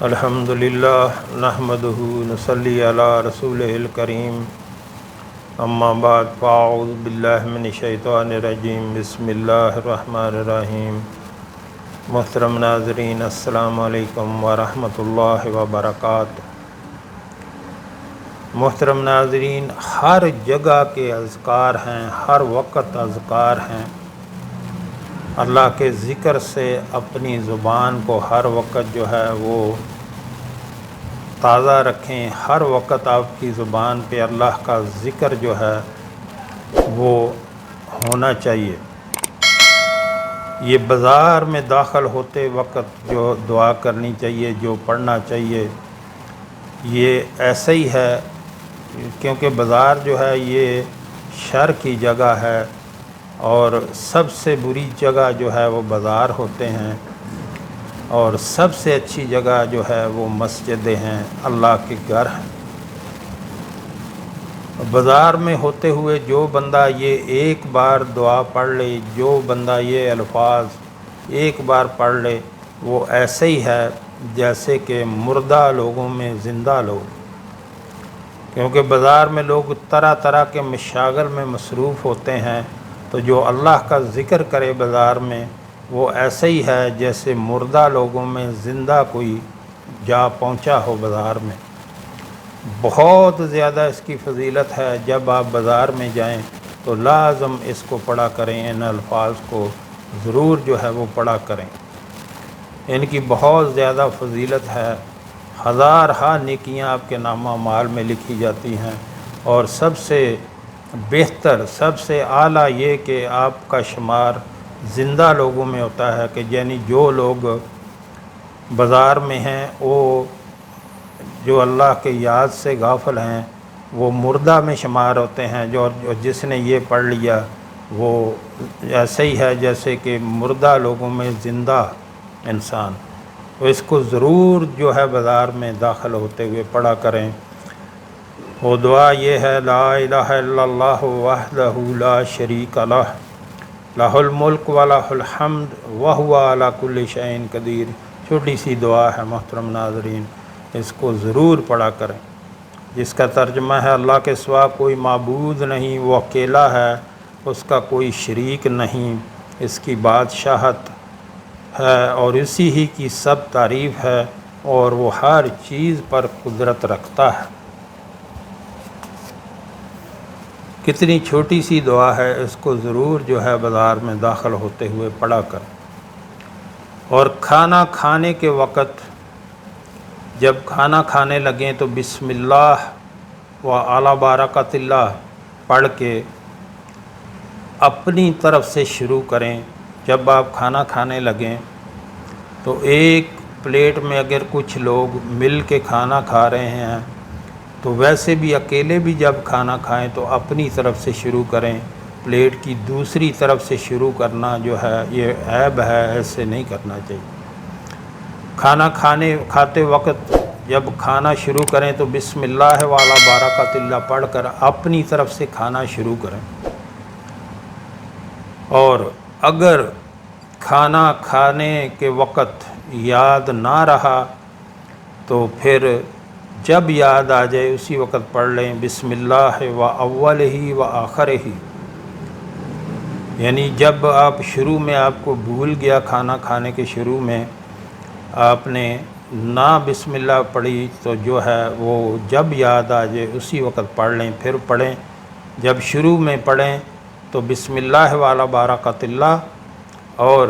الحمدللہ نحمدہ نصلی علی رسولہ الکریم اما بعد فاعوذ باللہ من الشیطان الرجیم بسم اللہ الرحمن الرحیم۔ محترم ناظرین، السلام علیکم ورحمۃ اللہ وبرکاتہ۔ محترم ناظرین، ہر جگہ کے اذکار ہیں، ہر وقت اذکار ہیں۔ اللہ کے ذکر سے اپنی زبان کو ہر وقت جو ہے وہ تازہ رکھیں۔ ہر وقت آپ کی زبان پہ اللہ کا ذکر جو ہے وہ ہونا چاہیے۔ یہ بازار میں داخل ہوتے وقت جو دعا کرنی چاہیے، جو پڑھنا چاہیے، یہ ایسا ہی ہے، کیونکہ بازار جو ہے یہ شر کی جگہ ہے اور سب سے بری جگہ جو ہے وہ بازار ہوتے ہیں، اور سب سے اچھی جگہ جو ہے وہ مسجدیں ہیں، اللہ کے گھر ہیں۔ بازار میں ہوتے ہوئے جو بندہ یہ ایک بار دعا پڑھ لے، جو بندہ یہ الفاظ ایک بار پڑھ لے، وہ ایسے ہی ہے جیسے کہ مردہ لوگوں میں زندہ لوگ، کیونکہ بازار میں لوگ طرح طرح کے مشاغل میں مصروف ہوتے ہیں، تو جو اللہ کا ذکر کرے بازار میں وہ ایسے ہی ہے جیسے مردہ لوگوں میں زندہ کوئی جا پہنچا ہو بازار میں۔ بہت زیادہ اس کی فضیلت ہے۔ جب آپ بازار میں جائیں تو لازم اس کو پڑھا کریں، ان الفاظ کو ضرور جو ہے وہ پڑھا کریں۔ ان کی بہت زیادہ فضیلت ہے، ہزارہا نیکیاں آپ کے نامہ اعمال میں لکھی جاتی ہیں، اور سب سے بہتر، سب سے اعلیٰ یہ کہ آپ کا شمار زندہ لوگوں میں ہوتا ہے، کہ یعنی جو لوگ بازار میں ہیں وہ جو اللہ کے یاد سے غافل ہیں وہ مردہ میں شمار ہوتے ہیں، جو جس نے یہ پڑھ لیا وہ ایسے ہی ہے جیسے کہ مردہ لوگوں میں زندہ انسان۔ تو اس کو ضرور جو ہے بازار میں داخل ہوتے ہوئے پڑھا کریں۔ وہ دعا یہ ہے: لا الہ الا اللہ وحدہ لا شریک لہ، لہ الملک و لہ الحمد وہو علی کل شیء قدیر۔ چھوٹی سی دعا ہے محترم ناظرین، اس کو ضرور پڑھا کریں، جس کا ترجمہ ہے: اللہ کے سوا کوئی معبود نہیں، وہ اکیلا ہے، اس کا کوئی شریک نہیں، اس کی بادشاہت ہے اور اسی ہی کی سب تعریف ہے، اور وہ ہر چیز پر قدرت رکھتا ہے۔ کتنی چھوٹی سی دعا ہے، اس کو ضرور جو ہے بازار میں داخل ہوتے ہوئے پڑھا کریں۔ اور کھانا کھانے کے وقت جب کھانا کھانے لگیں تو بسم اللہ و اعلی برکت اللہ پڑھ کے اپنی طرف سے شروع کریں۔ جب آپ کھانا کھانے لگیں تو ایک پلیٹ میں اگر کچھ لوگ مل کے کھانا کھا رہے ہیں تو ویسے بھی اکیلے بھی جب کھانا کھائیں تو اپنی طرف سے شروع کریں۔ پلیٹ کی دوسری طرف سے شروع کرنا جو ہے یہ عیب ہے، ایسے نہیں کرنا چاہیے۔ کھانا کھاتے وقت جب کھانا شروع کریں تو بسم اللہ وعلی برکت اللہ پڑھ کر اپنی طرف سے کھانا شروع کریں، اور اگر کھانا کھانے کے وقت یاد نہ رہا تو پھر جب یاد آ جائے اسی وقت پڑھ لیں بسم اللہ و اولہ و آخرہ۔ یعنی جب آپ شروع میں آپ کو بھول گیا، کھانا کھانے کے شروع میں آپ نے نہ بسم اللہ پڑھی تو جو ہے وہ جب یاد آ جائے اسی وقت پڑھ لیں، پھر پڑھیں۔ جب شروع میں پڑھیں تو بسم اللہ وعلی برکت اللہ، اور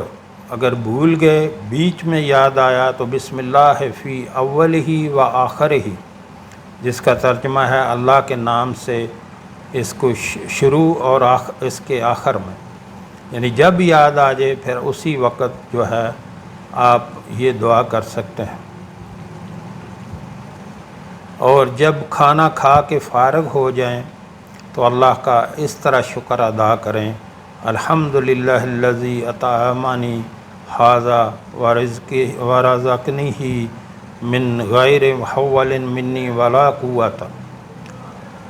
اگر بھول گئے بیچ میں یاد آیا تو بسم اللہ فی اولہ و آخرہ، جس کا ترجمہ ہے اللہ کے نام سے اس کو شروع اور اس کے آخر میں، یعنی جب یاد آ جائے پھر اسی وقت جو ہے آپ یہ دعا کر سکتے ہیں۔ اور جب کھانا کھا کے فارغ ہو جائیں تو اللہ کا اس طرح شکر ادا کریں: الحمدللہ الذی اطعمنی ھذا ورزقنی من غیر حول منی ولا قوت۔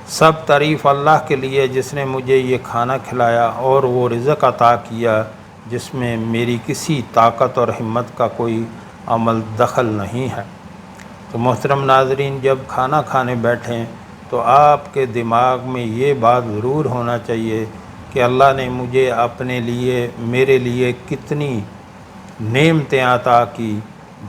سب تعریف اللہ کے لیے جس نے مجھے یہ کھانا کھلایا اور وہ رزق عطا کیا جس میں میری کسی طاقت اور ہمت کا کوئی عمل دخل نہیں ہے۔ تو محترم ناظرین، جب کھانا کھانے بیٹھیں تو آپ کے دماغ میں یہ بات ضرور ہونا چاہیے کہ اللہ نے مجھے اپنے لیے میرے لیے کتنی نعمتیں عطا کی،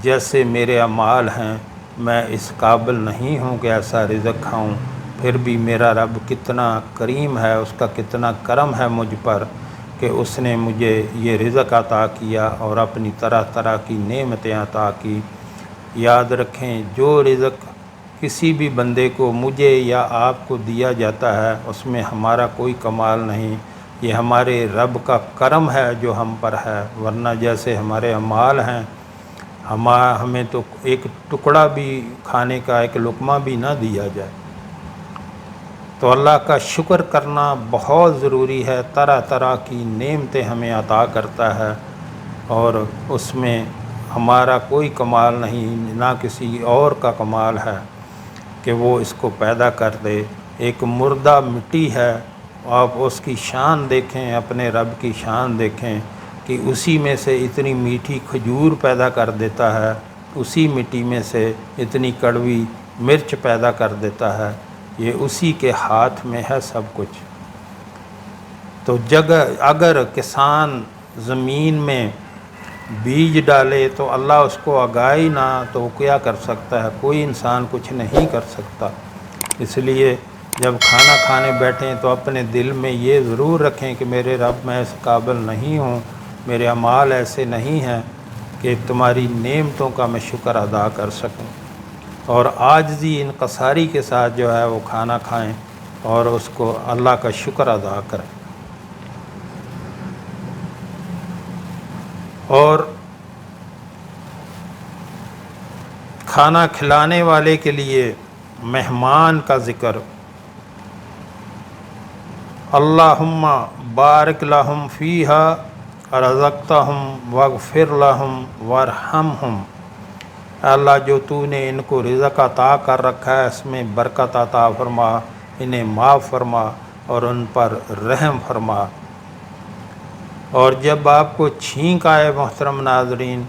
جیسے میرے اعمال ہیں میں اس قابل نہیں ہوں کہ ایسا رزق کھاؤں، پھر بھی میرا رب کتنا کریم ہے، اس کا کتنا کرم ہے مجھ پر کہ اس نے مجھے یہ رزق عطا کیا اور اپنی طرح طرح کی نعمتیں عطا کی۔ یاد رکھیں، جو رزق کسی بھی بندے کو مجھے یا آپ کو دیا جاتا ہے اس میں ہمارا کوئی کمال نہیں، یہ ہمارے رب کا کرم ہے جو ہم پر ہے، ورنہ جیسے ہمارے اعمال ہیں ہمیں تو ایک ٹکڑا بھی کھانے کا ایک لقمہ بھی نہ دیا جائے۔ تو اللہ کا شکر کرنا بہت ضروری ہے، طرح طرح کی نعمتیں ہمیں عطا کرتا ہے اور اس میں ہمارا کوئی کمال نہیں، نہ کسی اور کا کمال ہے کہ وہ اس کو پیدا کر دے۔ ایک مردہ مٹی ہے، آپ اس کی شان دیکھیں، اپنے رب کی شان دیکھیں کہ اسی میں سے اتنی میٹھی کھجور پیدا کر دیتا ہے، اسی مٹی میں سے اتنی کڑوی مرچ پیدا کر دیتا ہے، یہ اسی کے ہاتھ میں ہے سب کچھ۔ تو اگر کسان زمین میں بیج ڈالے تو اللہ اس کو اگائے نہ تو وہ کیا کر سکتا ہے؟ کوئی انسان کچھ نہیں کر سکتا۔ اس لیے جب کھانا کھانے بیٹھیں تو اپنے دل میں یہ ضرور رکھیں کہ میرے رب میں اس قابل نہیں ہوں، میرے اعمال ایسے نہیں ہیں کہ تمہاری نعمتوں کا میں شکر ادا کر سکوں، اور عاجزی انکساری کے ساتھ جو ہے وہ کھانا کھائیں اور اس کو اللہ کا شکر ادا کریں۔ اور کھانا کھلانے والے کے لیے مہمان کا ذکر، اللہم بارک لہم فیہا رزقتہم واغفر لہم وارحمہم، اللہ جو تو نے ان کو رزق عطا کر رکھا ہے اس میں برکت عطا فرما، انہیں معاف فرما اور ان پر رحم فرما۔ اور جب آپ کو چھینک آئے محترم ناظرین،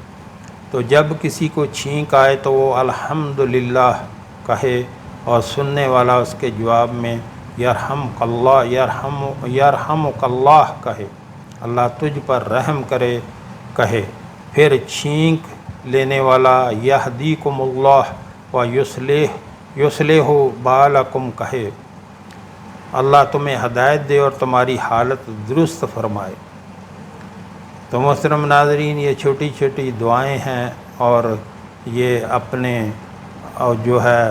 تو جب کسی کو چھینک آئے تو وہ الحمدللہ کہے، اور سننے والا اس کے جواب میں یرحمک اللہ یرحمک اللہ کہے، اللہ تجھ پر رحم کرے کہے۔ پھر چھینک لینے والا یہدیکم اللہ و یصلح بالکم کہے، اللہ تمہیں ہدایت دے اور تمہاری حالت درست فرمائے۔ تو محترم ناظرین، یہ چھوٹی چھوٹی دعائیں ہیں اور یہ اپنے جو ہے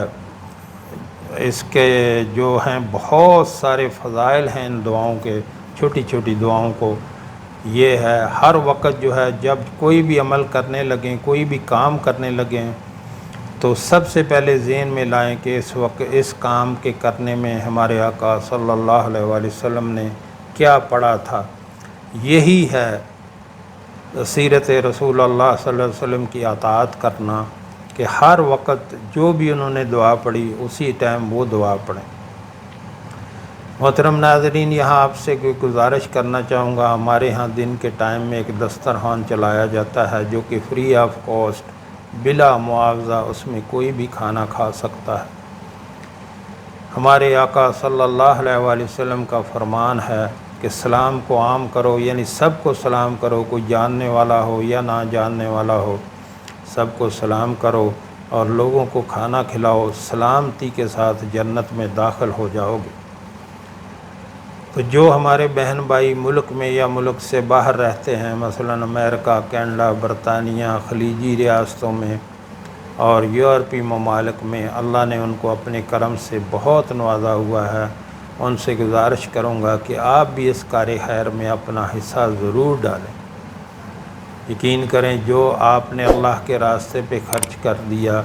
اس کے جو ہیں بہت سارے فضائل ہیں ان دعاؤں کے، چھوٹی چھوٹی دعاؤں کو۔ یہ ہے ہر وقت جو ہے جب کوئی بھی عمل کرنے لگیں، کوئی بھی کام کرنے لگیں، تو سب سے پہلے ذہن میں لائیں کہ اس وقت اس کام کے کرنے میں ہمارے آقا صلی اللہ علیہ وآلہ وسلم نے کیا پڑھا تھا۔ یہی ہے سیرت رسول اللہ صلی اللہ علیہ وسلم کی اطاعت کرنا، کہ ہر وقت جو بھی انہوں نے دعا پڑھی اسی ٹائم وہ دعا پڑھیں۔ محترم ناظرین، یہاں آپ سے کوئی گزارش کرنا چاہوں گا، ہمارے ہاں دن کے ٹائم میں ایک دسترخوان چلایا جاتا ہے جو کہ فری آف کاسٹ، بلا معاوضہ اس میں کوئی بھی کھانا کھا سکتا ہے۔ ہمارے آقا صلی اللہ علیہ وآلہ وسلم کا فرمان ہے کہ سلام کو عام کرو، یعنی سب کو سلام کرو، کوئی جاننے والا ہو یا نہ جاننے والا ہو، سب کو سلام کرو اور لوگوں کو کھانا کھلاؤ، سلامتی کے ساتھ جنت میں داخل ہو جاؤ گے۔ تو جو ہمارے بہن بھائی ملک میں یا ملک سے باہر رہتے ہیں، مثلا امریکہ، کینیڈا، برطانیہ، خلیجی ریاستوں میں اور یورپی ممالک میں اللہ نے ان کو اپنے کرم سے بہت نوازا ہوا ہے، ان سے گزارش کروں گا کہ آپ بھی اس کار خیر میں اپنا حصہ ضرور ڈالیں۔ یقین کریں جو آپ نے اللہ کے راستے پہ خرچ کر دیا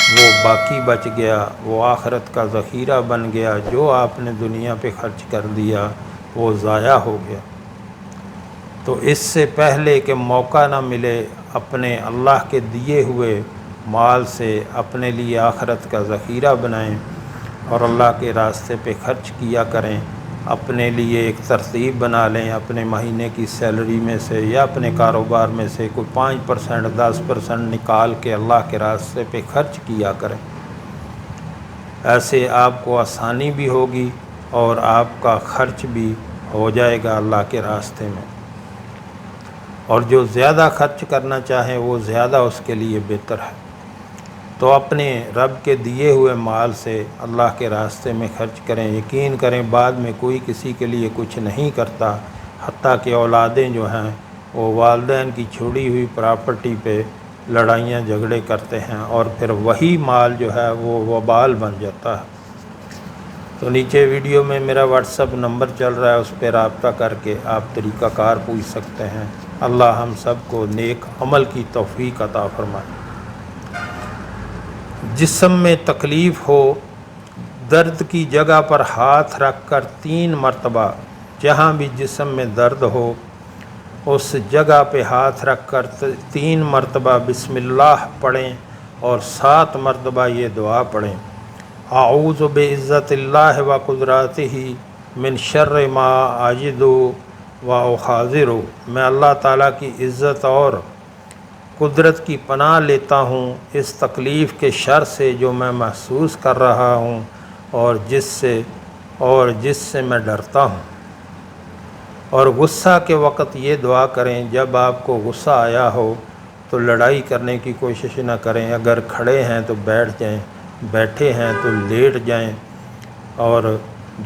وہ باقی بچ گیا، وہ آخرت کا ذخیرہ بن گیا، جو آپ نے دنیا پہ خرچ کر دیا وہ ضائع ہو گیا۔ تو اس سے پہلے کہ موقع نہ ملے، اپنے اللہ کے دیے ہوئے مال سے اپنے لیے آخرت کا ذخیرہ بنائیں اور اللہ کے راستے پہ خرچ کیا کریں۔ اپنے لیے ایک ترتیب بنا لیں، اپنے مہینے کی سیلری میں سے یا اپنے کاروبار میں سے کوئی 5% 10% نکال کے اللہ کے راستے پہ خرچ کیا کریں۔ ایسے آپ کو آسانی بھی ہوگی اور آپ کا خرچ بھی ہو جائے گا اللہ کے راستے میں، اور جو زیادہ خرچ کرنا چاہیں وہ زیادہ اس کے لیے بہتر ہے۔ تو اپنے رب کے دیے ہوئے مال سے اللہ کے راستے میں خرچ کریں۔ یقین کریں بعد میں کوئی کسی کے لیے کچھ نہیں کرتا، حتیٰ کہ اولادیں جو ہیں وہ والدین کی چھوڑی ہوئی پراپرٹی پہ لڑائیاں جھگڑے کرتے ہیں، اور پھر وہی مال جو ہے وہ وبال بن جاتا ہے۔ تو نیچے ویڈیو میں میرا واٹس ایپ نمبر چل رہا ہے، اس پہ رابطہ کر کے آپ طریقہ کار پوچھ سکتے ہیں۔ اللہ ہم سب کو نیک عمل کی توفیق عطا فرمائے۔ جسم میں تکلیف ہو، درد کی جگہ پر ہاتھ رکھ کر 3 مرتبہ، جہاں بھی جسم میں درد ہو اس جگہ پہ ہاتھ رکھ کر 3 مرتبہ بسم اللہ پڑھیں، اور 7 مرتبہ یہ دعا پڑھیں: اعوذ بعزت اللہ و قدرتہ من شر ما اجد و احاذر۔ میں اللہ تعالیٰ کی عزت اور قدرت کی پناہ لیتا ہوں اس تکلیف کے شر سے جو میں محسوس کر رہا ہوں اور جس سے میں ڈرتا ہوں۔ اور غصہ کے وقت یہ دعا کریں، جب آپ کو غصہ آیا ہو تو لڑائی کرنے کی کوشش نہ کریں، اگر کھڑے ہیں تو بیٹھ جائیں، بیٹھے ہیں تو لیٹ جائیں، اور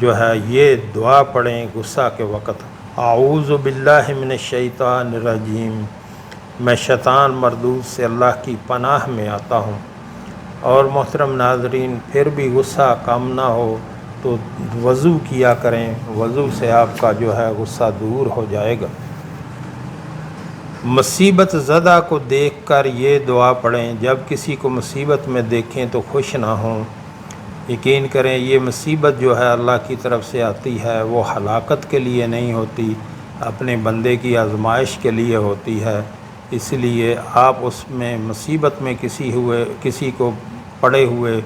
جو ہے یہ دعا پڑھیں غصہ کے وقت: اعوذ باللہ من الشیطان الرجیم، میں شیطان مردود سے اللہ کی پناہ میں آتا ہوں۔ اور محترم ناظرین، پھر بھی غصہ کم نہ ہو تو وضو کیا کریں، وضو سے آپ کا جو ہے غصہ دور ہو جائے گا۔ مصیبت زدہ کو دیکھ کر یہ دعا پڑھیں، جب کسی کو مصیبت میں دیکھیں تو خوش نہ ہوں۔ یقین کریں یہ مصیبت جو ہے اللہ کی طرف سے آتی ہے، وہ ہلاکت کے لیے نہیں ہوتی، اپنے بندے کی آزمائش کے لیے ہوتی ہے۔ اس لیے آپ اس میں مصیبت میں کسی کو پڑے ہوئے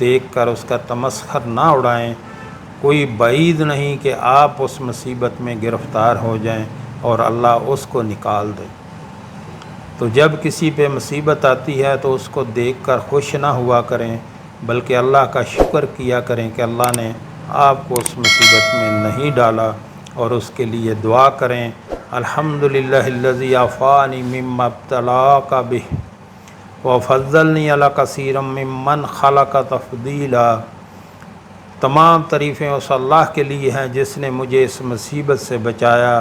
دیکھ کر اس کا تمسخر نہ اڑائیں۔ کوئی بعید نہیں کہ آپ اس مصیبت میں گرفتار ہو جائیں اور اللہ اس کو نکال دے۔ تو جب کسی پہ مصیبت آتی ہے تو اس کو دیکھ کر خوش نہ ہوا کریں، بلکہ اللہ کا شکر کیا کریں کہ اللہ نے آپ کو اس مصیبت میں نہیں ڈالا، اور اس کے لیے دعا کریں: الحمدللہ الذی عافانی مما ابتلاک بہ وفضلنی علی کثیر ممن خلق تفضیلا۔ تمام تعریفیں اس اللہ کے لیے ہیں جس نے مجھے اس مصیبت سے بچایا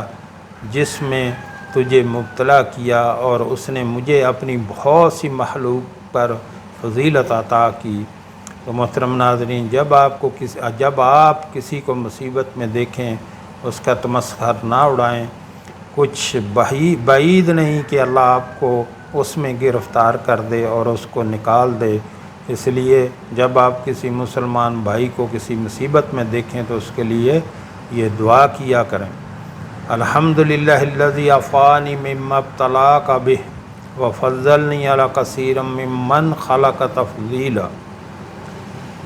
جس میں تجھے مبتلا کیا، اور اس نے مجھے اپنی بہت سی مخلوق پر فضیلت عطا کی۔ تو محترم ناظرین، جب آپ کسی کو مصیبت میں دیکھیں اس کا تمسخر نہ اڑائیں۔ کچھ بعید نہیں کہ اللہ آپ کو اس میں گرفتار کر دے اور اس کو نکال دے۔ اس لیے جب آپ کسی مسلمان بھائی کو کسی مصیبت میں دیکھیں تو اس کے لیے یہ دعا کیا کریں: الحمدللہ الذی عافانی مما ابتلاک بہ وفضلنی علی کثیر ممن خلق تفضیلا۔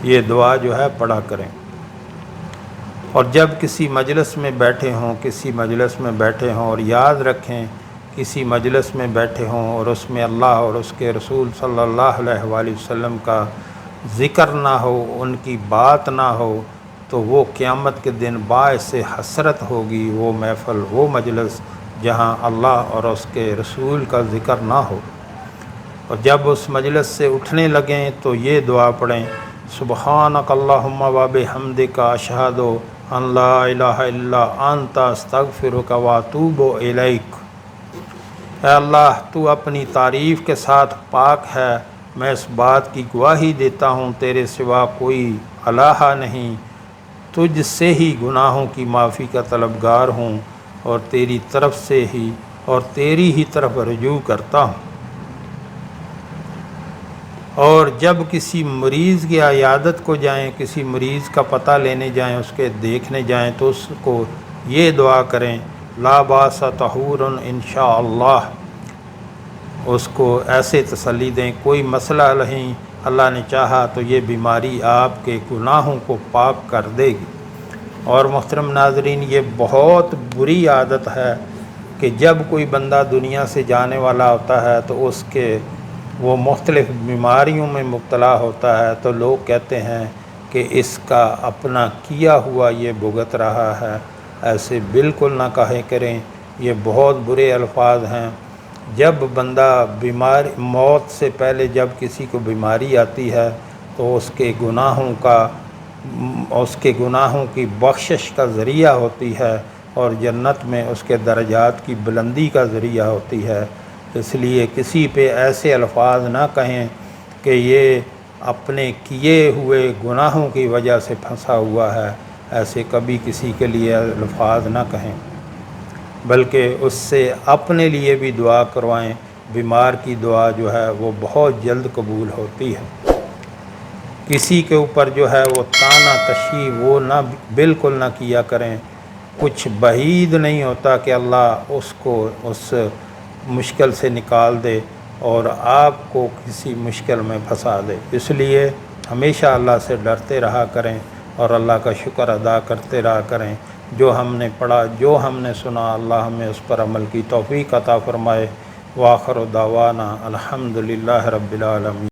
یہ دعا جو ہے پڑھا کریں۔ اور جب کسی مجلس میں بیٹھے ہوں اور یاد رکھیں کسی مجلس میں بیٹھے ہوں اور اس میں اللہ اور اس کے رسول صلی اللہ علیہ وآلہ وسلم کا ذکر نہ ہو، ان کی بات نہ ہو، تو وہ قیامت کے دن باعث حسرت ہوگی، وہ محفل، وہ مجلس جہاں اللہ اور اس کے رسول کا ذکر نہ ہو۔ اور جب اس مجلس سے اٹھنے لگیں تو یہ دعا پڑھیں: سبحانک اللہم و بحمدک اشہد ان لا الہ الا انت استغفرک و اتوب الیک۔ اے اللہ، تو اپنی تعریف کے ساتھ پاک ہے، میں اس بات کی گواہی دیتا ہوں تیرے سوا کوئی الہ نہیں، تجھ سے ہی گناہوں کی معافی کا طلبگار ہوں، اور تیری طرف رجوع کرتا ہوں۔ اور جب کسی مریض کی عیادت کو جائیں، کسی مریض کا پتہ لینے جائیں، اس کے دیکھنے جائیں، تو اس کو یہ دعا کریں: لا باس طہور انشاء اللہ۔ اس کو ایسے تسلی دیں: کوئی مسئلہ نہیں، اللہ نے چاہا تو یہ بیماری آپ کے گناہوں کو پاک کر دے گی۔ اور محترم ناظرین، یہ بہت بری عادت ہے کہ جب کوئی بندہ دنیا سے جانے والا ہوتا ہے تو اس کے وہ مختلف بیماریوں میں مبتلا ہوتا ہے تو لوگ کہتے ہیں کہ اس کا اپنا کیا ہوا یہ بھگت رہا ہے۔ ایسے بالکل نہ کہے کریں، یہ بہت برے الفاظ ہیں۔ جب بندہ موت سے پہلے جب کسی کو بیماری آتی ہے تو اس کے گناہوں کی بخشش کا ذریعہ ہوتی ہے اور جنت میں اس کے درجات کی بلندی کا ذریعہ ہوتی ہے۔ اس لیے کسی پہ ایسے الفاظ نہ کہیں کہ یہ اپنے کیے ہوئے گناہوں کی وجہ سے پھنسا ہوا ہے، ایسے کبھی کسی کے لیے الفاظ نہ کہیں، بلکہ اس سے اپنے لیے بھی دعا کروائیں۔ بیمار کی دعا جو ہے وہ بہت جلد قبول ہوتی ہے۔ کسی کے اوپر جو ہے وہ طعنہ تشیع وہ بالکل نہ کیا کریں۔ کچھ بعید نہیں ہوتا کہ اللہ اس کو اس مشکل سے نکال دے اور آپ کو کسی مشکل میں پھنسا دے۔ اس لیے ہمیشہ اللہ سے ڈرتے رہا کریں اور اللہ کا شکر ادا کرتے رہا کریں۔ جو ہم نے پڑھا، جو ہم نے سنا، اللہ ہمیں اس پر عمل کی توفیق عطا فرمائے۔ وآخر دعوانا الحمدللہ رب العالمین۔